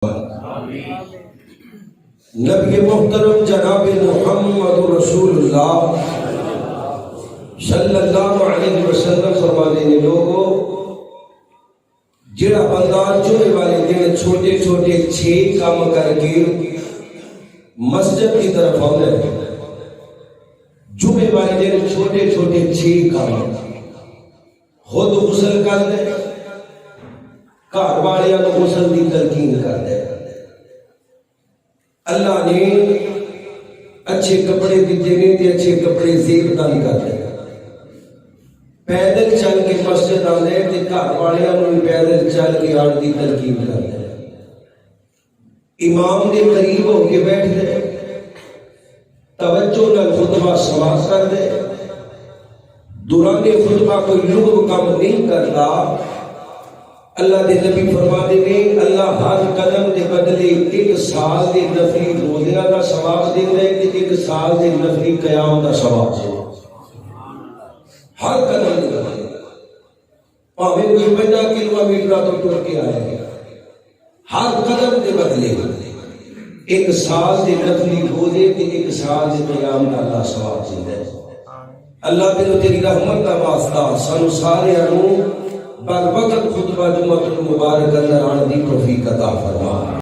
نبی محترم جناب محمد رسول اللہ صلی اللہ علیہ وسلم فرمانے نے لوگوں جڑا بندہ جمعے والے دن چھوٹے چھوٹے 6 کام کر کے مسجد کی طرف آنا ہے. جمعے والے دن چھوٹے چھوٹے 6 کام خود غسل کر دے، گھر والوں کو غسل کی تلقین کر دے. اللہ نے اچھے کپڑے دیتے نہیں تے اچھے کپڑے زیب دان کر دے. پیدل چل کے مسجد آنے تے گھر والوں نے پیدل چل کے آن دی تلقین کر دے. امام کے قریب ہو کے بیٹھ دے، توجہ نال خطبہ سماعت کر دے. دوران خطبہ کوئی لغو کام نہیں کرتا. اللہ دے نبی فرماتے ہیں اللہ ہر قدم دے بدلے 1 سال دے نفلی روزیاں دا ثواب دیندا ہے تے 1 سال دے نفلی قیام دا ثواب دیندا ہے. ہر قدم دے بدلے پاویں کوئی 50 کلومیٹر تو ٹر کے آیا ہے، ہر قدم دے بدلے 1 سال دے نفلی روزے تے 1 سال دے قیام دا اللہ ثواب دیندا ہے. اللہ دے تیری رحمت دا واسطہ سانو سارے بر وقت خطبہ جمعہ المبارک اندر آنے دی توفیق عطا فرما.